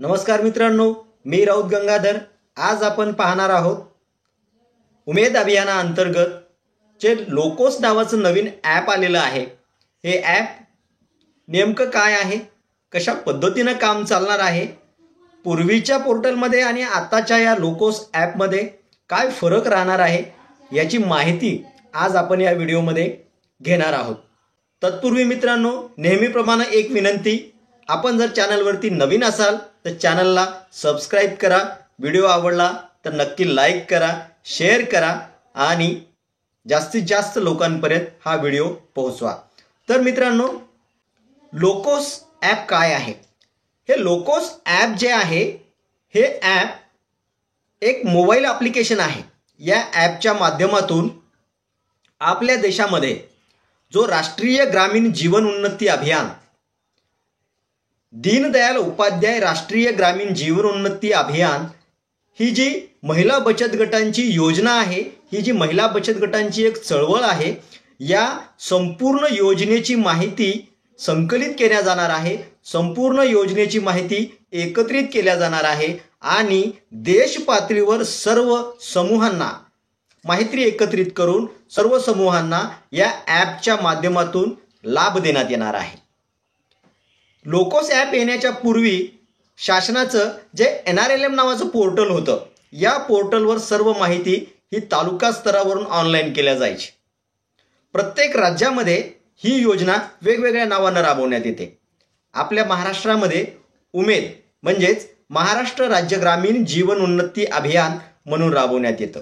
नमस्कार मित्रांनो, मी राऊत गंगाधर। आज आपण पाहणार आहोत उमेद अभियानाअंतर्गत जे लोकोस नावाचं नवीन ॲप आलेलं आहे। हे ॲप नेमकं काय आहे, कशा पद्धतीने काम चालणार आहे, पूर्वीच्या पोर्टलमध्ये आणि आताच्या या लोकोस ॲपमध्ये काय फरक राहणार आहे याची माहिती आज आपण या व्हिडिओमध्ये घेणार आहोत। तत्पूर्वी मित्रांनो, नेहमीप्रमाणे एक विनंती, आपण जर चॅनलवरती नवीन असाल तर चॅनलला सबस्क्राइब करा, व्हिडिओ आवडला तर नक्की लाईक करा, शेअर करा आणि जास्तीत जास्त लोकांपर्यंत हा व्हिडिओ पोहोचवा। तर मित्रांनो, लोकोस ॲप काय आहे? हे लोकोस ॲप जे आहे, हे ॲप एक मोबाईल ॲप्लिकेशन आहे। या ॲपच्या माध्यमातून आपल्या देशामध्ये जो राष्ट्रीय ग्रामीण जीवन उन्नती अभियान, दीनदयाल उपाध्याय राष्ट्रीय ग्रामीण जीवन उन्नती अभियान, ही जी महिला बचत गटांची योजना आहे, ही जी महिला बचत गटांची एक चळवळ आहे, या संपूर्ण योजनेची माहिती संकलित केल्या जाणार आहे, संपूर्ण योजनेची माहिती एकत्रित केल्या जाणार आहे आणि देश पातळीवर सर्व समूहांना माहिती एकत्रित करून सर्व समूहांना या ॲपच्या माध्यमातून लाभ देण्यात येणार आहे। लोकोस ॲप येण्याच्या पूर्वी शासनाचं जे NRLM नावाचं पोर्टल होतं, या पोर्टलवर सर्व माहिती ही तालुका स्तरावरून ऑनलाईन केल्या जायची। प्रत्येक राज्यामध्ये ही योजना वेगवेगळ्या नावानं राबवण्यात येते। आपल्या महाराष्ट्रामध्ये उमेद म्हणजेच महाराष्ट्र राज्य ग्रामीण जीवन उन्नती अभियान म्हणून राबवण्यात येतं।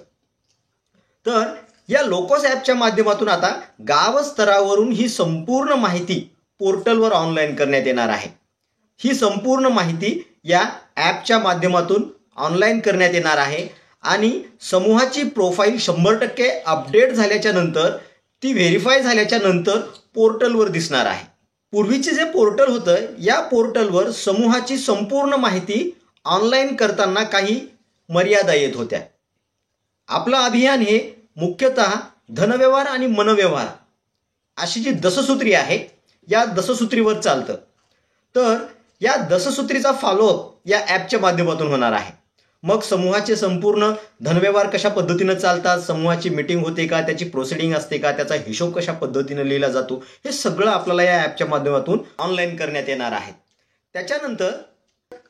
तर या लोकोस ॲपच्या माध्यमातून आता गाव स्तरावरून ही संपूर्ण माहिती पोर्टलवर ऑनलाईन करण्यात येणार आहे। ही संपूर्ण माहिती या ॲपच्या माध्यमातून ऑनलाईन करण्यात येणार आहे आणि समूहाची प्रोफाईल 100% अपडेट झाल्याच्या नंतर, ती व्हेरीफाय झाल्याच्या नंतर पोर्टलवर दिसणार आहे। पूर्वीचे जे पोर्टल होतं, या पोर्टलवर समूहाची संपूर्ण माहिती ऑनलाईन करताना काही मर्यादा येत होत्या। आपलं अभियान हे मुख्यतः धनव्यवहार आणि मनव्यवहार अशी जी दशसूत्री आहे, या दशसूत्रीवर चालतं। तर या दशसूत्रीचा फॉलोअप या ॲपच्या माध्यमातून होणार आहे। मग समूहाचे संपूर्ण धनव्यवहार कशा पद्धतीने चालतात, समूहाची मीटिंग होते का, त्याची प्रोसिडिंग असते का, त्याचा हिशोब कशा पद्धतीने लिहिला जातो, हे सगळं आपल्याला या ॲपच्या माध्यमातून ऑनलाईन करण्यात येणार आहे। त्याच्यानंतर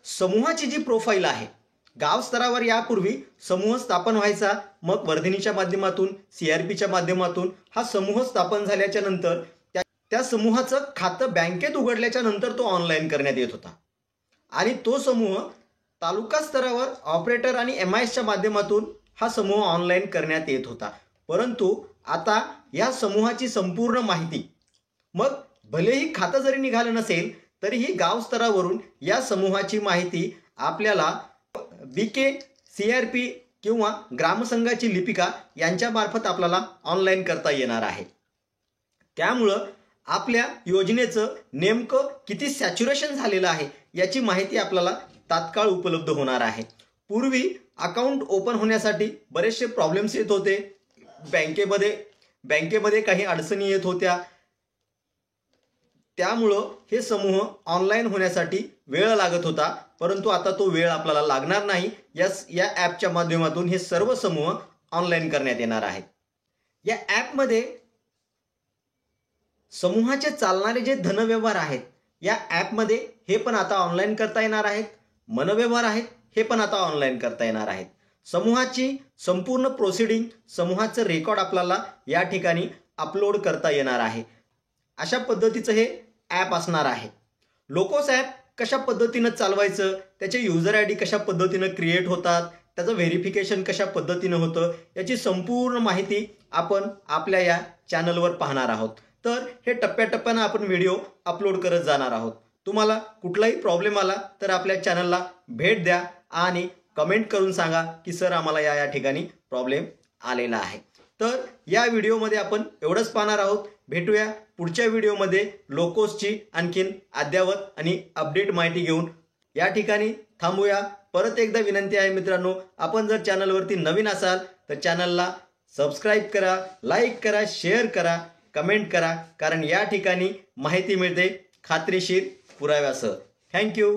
समूहाची जी प्रोफाईल आहे, गाव स्तरावर यापूर्वी समूह स्थापन व्हायचा, मग वर्धिनीच्या माध्यमातून, CRPच्या माध्यमातून हा समूह स्थापन झाल्याच्या नंतर त्या समूहाचं खातं बँकेत उघडल्याच्या नंतर तो ऑनलाईन करण्यात येत होता आणि तो समूह तालुका स्तरावर ऑपरेटर आणि MISच्या माध्यमातून हा समूह ऑनलाईन करण्यात येत होता। परंतु आता या समूहाची संपूर्ण माहिती, मग भलेही खातं जरी निघालं नसेल तरीही गाव स्तरावरून या समूहाची माहिती आपल्याला BK, CRP किंवा ग्रामसंघाची लिपिका यांच्या मार्फत आपल्याला ऑनलाईन करता येणार आहे। त्यामुळं आपल्या योजनेचं नेमकं किती सॅच्युरेशन झालेलं आहे याची माहिती आपल्याला तात्काळ उपलब्ध होणार आहे। पूर्वी अकाउंट ओपन होण्यासाठी बरेचसे प्रॉब्लेम्स येत होते, बँकेमध्ये काही अडचणी येत होत्या, त्यामुळं हे समूह ऑनलाईन होण्यासाठी वेळ लागत होता। परंतु आता तो वेळ आपल्याला लागणार नाही। या ॲपच्या माध्यमातून हे सर्व समूह ऑनलाईन करण्यात येणार आहेत। या ॲपमध्ये समूहाचे चालणारे जे धनव्यवहार आहेत, या ॲपमध्ये हे पण आता ऑनलाईन करता येणार आहेत। मनव्यवहार आहेत, हे पण आता ऑनलाईन करता येणार आहेत। समूहाची संपूर्ण प्रोसिडिंग, समूहाचं रेकॉर्ड आपल्याला या ठिकाणी अपलोड करता येणार आहे। अशा पद्धतीचं हे ॲप असणार आहे। लोकोस ॲप कशा पद्धतीनं चालवायचं, त्याचे युजर ID कशा पद्धतीनं क्रिएट होतात, त्याचं व्हेरिफिकेशन कशा पद्धतीनं होतं, याची संपूर्ण माहिती आपण आपल्या या चॅनलवर पाहणार आहोत। तर हे टप्प्याटप्प्यानं आपण व्हिडिओ अपलोड करत जाणार आहोत। तुम्हाला कुठलाही प्रॉब्लेम आला तर आपल्या चॅनलला भेट द्या आणि कमेंट करून सांगा की सर आम्हाला या ठिकाणी प्रॉब्लेम आलेला आहे। तर या व्हिडिओमध्ये आपण एवढंच पाहणार आहोत। भेटूया पुढच्या व्हिडिओमध्ये लोकोसची आणखीन अद्ययावत आणि अपडेट माहिती घेऊन। या ठिकाणी थांबूया। परत एकदा विनंती आहे मित्रांनो, आपण जर चॅनलवरती नवीन असाल तर चॅनलला सबस्क्राइब करा, लाईक करा, शेअर करा, कमेंट करा, कारण या ठिकाणी माहिती मिळते खात्रीशीर पुराव्यासह। थँक्यू।